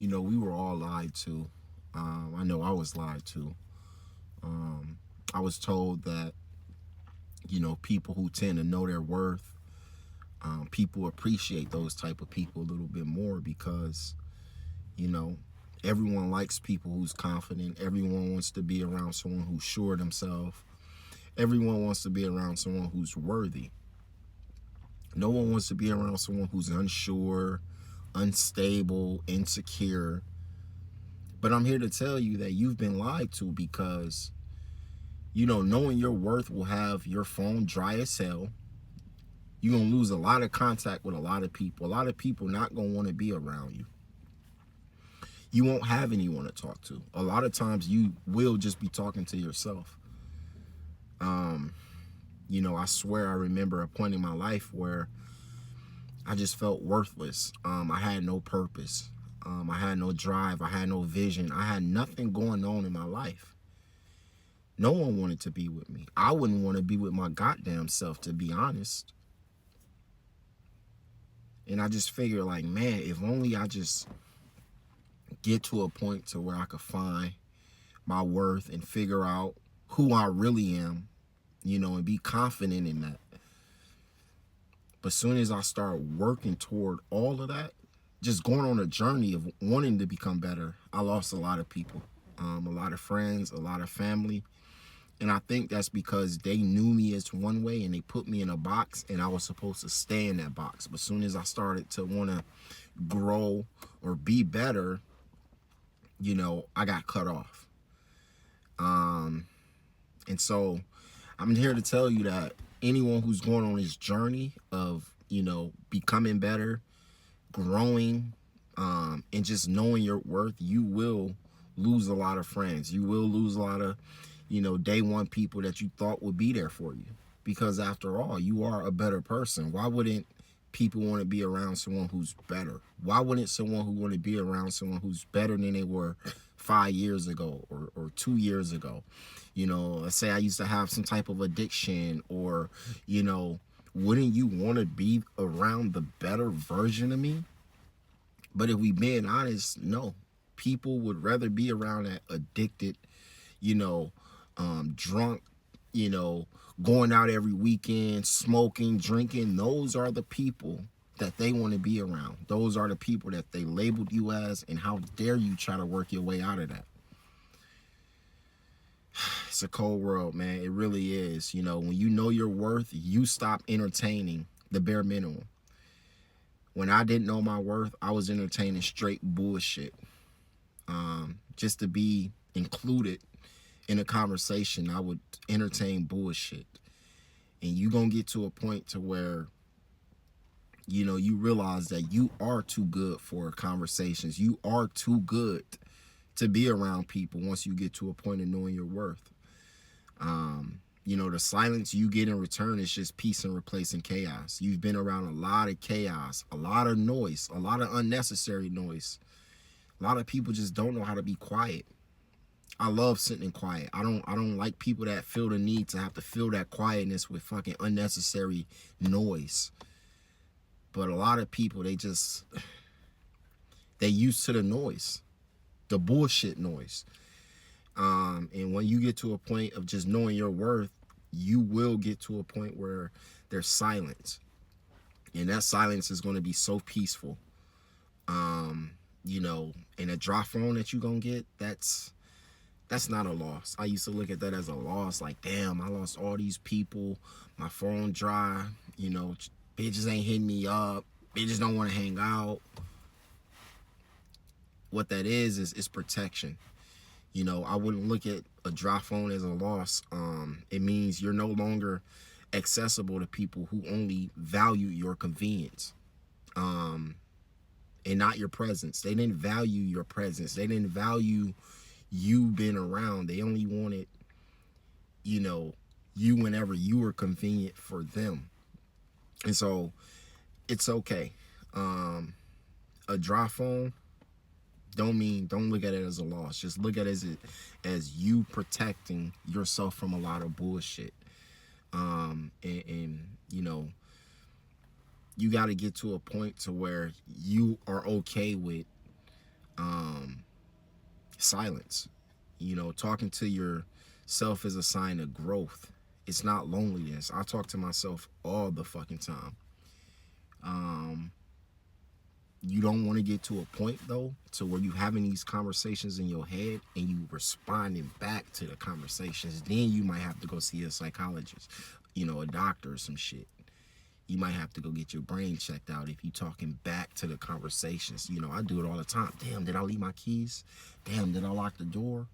We were all lied to. I know I was lied to. I was told that, people who tend to know their worth, people appreciate those type of people a little bit more because, you know, everyone likes people who's confident. Everyone wants to be around someone who's sure of themselves. Everyone wants to be around someone who's worthy. No one wants to be around someone who's unsure, unstable, insecure. But I'm here to tell you that you've been lied to because knowing your worth will have your phone dry as hell. You're going to lose a lot of contact with a lot of people. A lot of people not going to want to be around you. You won't have anyone to talk to. A lot of times you will just be talking to yourself. I swear I remember a point in my life where I just felt worthless. I had no purpose. I had no drive. I had no vision. I had nothing going on in my life. No one wanted to be with me. I wouldn't want to be with my goddamn self, to be honest. And I just figured, like, man, if only I just get to a point to where I could find my worth and figure out who I really am, and be confident in that. But soon as I start working toward all of that, just going on a journey of wanting to become better, I lost a lot of people, a lot of friends, a lot of family. And I think that's because they knew me as one way and they put me in a box and I was supposed to stay in that box. But soon as I started to want to grow or be better, I got cut off. And so I'm here to tell you that anyone who's going on this journey of, becoming better, growing, and just knowing your worth, you will lose a lot of friends. You will lose a lot of, day one people that you thought would be there for you. Because after all, you are a better person. Why wouldn't people want to be around someone who's better? Why wouldn't someone who want to be around someone who's better than they were 5 years ago or 2 years ago? Let's say I used to have some type of addiction or, wouldn't you want to be around the better version of me? But if we being honest, no. People would rather be around that addicted, you know, drunk, you know, going out every weekend, smoking, drinking. Those are the people that they want to be around. Those are the people that they labeled you as, and how dare you try to work your way out of that? It's a cold world, man. It really is. When you know your worth, you stop entertaining the bare minimum. When I didn't know my worth, I was entertaining straight bullshit. Just to be included in a conversation, I would entertain bullshit. And you gonna get to a point to where you realize that you are too good for conversations. You are too good to be around people once you get to a point of knowing your worth. The silence you get in return is just peace and replacing chaos. You've been around a lot of chaos, a lot of noise, a lot of unnecessary noise. A lot of people just don't know how to be quiet. I love sitting in quiet. I don't like people that feel the need to have to fill that quietness with fucking unnecessary noise. But a lot of people, they used to the noise, the bullshit noise. And when you get to a point of just knowing your worth, you will get to a point where there's silence. And that silence is going to be so peaceful. And a drop phone that you're going to get, that's not a loss. I used to look at that as a loss. Like, damn, I lost all these people. My phone dry. Bitches ain't hitting me up. Bitches don't want to hang out. What that is protection. I wouldn't look at a dry phone as a loss. It means you're no longer accessible to people who only value your convenience, and not your presence. They didn't value your presence. They didn't value you being around. They only wanted, you whenever you were convenient for them. And so it's okay. A dry phone, don't look at it as a loss. Just look at it as you protecting yourself from a lot of bullshit. And you got to get to a point to where you are okay with silence. You know, talking to yourself is a sign of growth. It's not loneliness. I talk to myself all the fucking time. Um, you don't want to get to a point though to where you having these conversations in your head and you responding back to the conversations. Then you might have to go see a psychologist, you know, a doctor or some shit. You might have to go get your brain checked out if you talking back to the conversations. You know, I do it all the time. Damn, did I leave my keys? Damn, did I lock the door?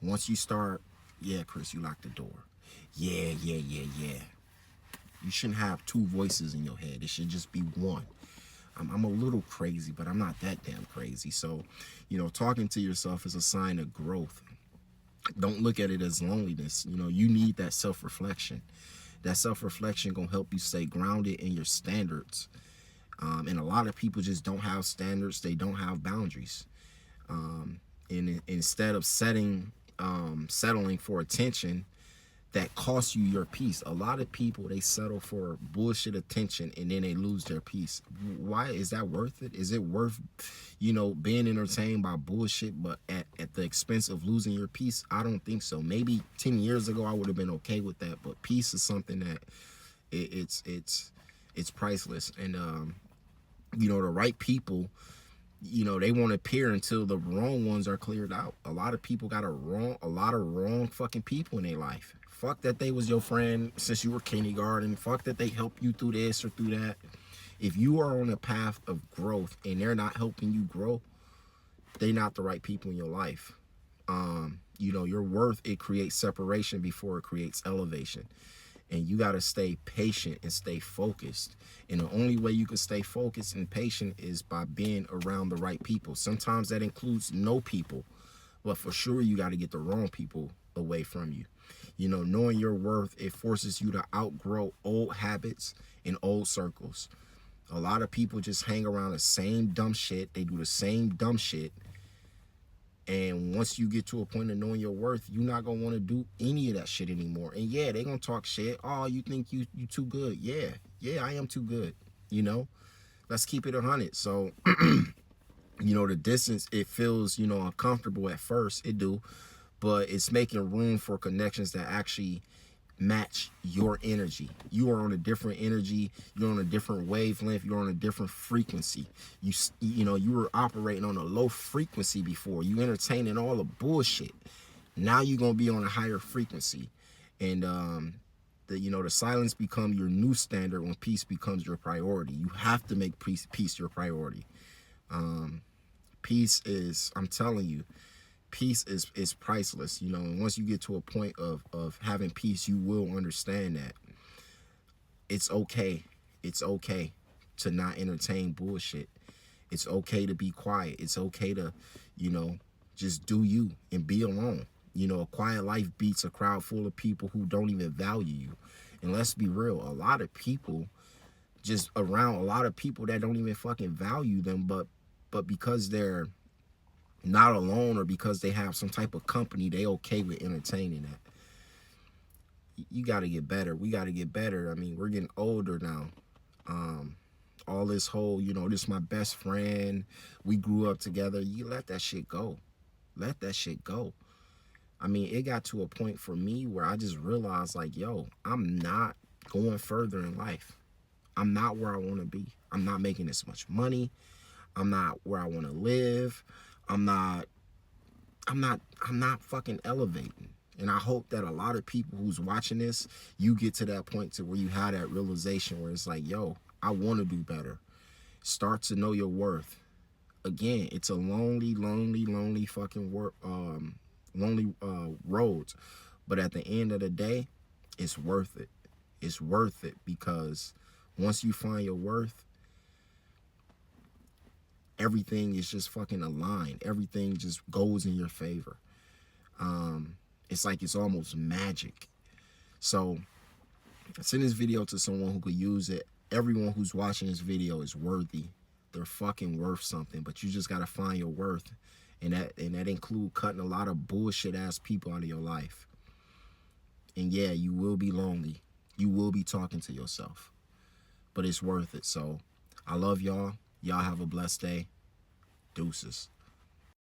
Once you start, yeah, Chris, you locked the door. Yeah. You shouldn't have two voices in your head. It should just be one. I'm a little crazy, but I'm not that damn crazy. So, you know, talking to yourself is a sign of growth. Don't look at it as loneliness. You know, you need that self-reflection. That self-reflection gonna help you stay grounded in your standards. And a lot of people just don't have standards. They don't have boundaries. And instead of settling for attention that costs you your peace. A lot of people, they settle for bullshit attention and then they lose their peace. Why is that worth it? Is it worth, you know, being entertained by bullshit but at the expense of losing your peace? I don't think so. Maybe 10 years ago I would have been okay with that, but peace is something that it's priceless. And you know, the right people, you know, they won't appear until the wrong ones are cleared out. A lot of people got a lot of wrong fucking people in their life. Fuck that they was your friend since you were kindergarten. Fuck that they helped you through this or through that. If you are on a path of growth and they're not helping you grow, they're not the right people in your life. You know, your worth, it creates separation before it creates elevation. And you got to stay patient and stay focused. And the only way you can stay focused and patient is by being around the right people. Sometimes that includes no people, but for sure you got to get the wrong people away from you. You know, knowing your worth, it forces you to outgrow old habits and old circles. A lot of people just hang around the same dumb shit. They do the same dumb shit. And once you get to a point of knowing your worth, you're not going to want to do any of that shit anymore. And yeah, they going to talk shit. Oh, you think you too good. Yeah, I am too good. You know, let's keep it 100. So, you know, the distance, it feels, you know, uncomfortable at first. It do. But it's making room for connections that actually match your energy. You are on a different energy. You're on a different wavelength. You're on a different frequency. You know, you were operating on a low frequency before. You entertaining all the bullshit. Now you're gonna be on a higher frequency, and you know, the silence become your new standard when peace becomes your priority. You have to make peace your priority. Peace is, I'm telling you, peace is priceless, you know. And once you get to a point of having peace, you will understand that it's okay to not entertain bullshit. It's okay to be quiet. It's okay to, you know, just do you and be alone. You know, a quiet life beats a crowd full of people who don't even value you. And let's be real, a lot of people just around a lot of people that don't even fucking value them, but because they're not alone or because they have some type of company, they okay with entertaining that. You got to get better. We got to get better. I mean, we're getting older now. All this whole, you know, this is my best friend, we grew up together. You let that shit go. Let that shit go. I mean, it got to a point for me where I just realized, like, yo, I'm not going further in life. I'm not where I want to be. I'm not making this much money. I'm not where I want to live. I'm not fucking elevating. And I hope that a lot of people who's watching this, you get to that point to where you have that realization where it's like, yo, I want to do better. Start to know your worth. Again, it's a lonely fucking road. But at the end of the day, it's worth it. It's worth it because once you find your worth, everything is just fucking aligned. Everything just goes in your favor. It's like it's almost magic. So send this video to someone who could use it. Everyone who's watching this video is worthy. They're fucking worth something, but you just gotta find your worth. And that include cutting a lot of bullshit ass people out of your life. And yeah, you will be lonely. You will be talking to yourself. But it's worth it. So I love y'all. Y'all have a blessed day. Deuces.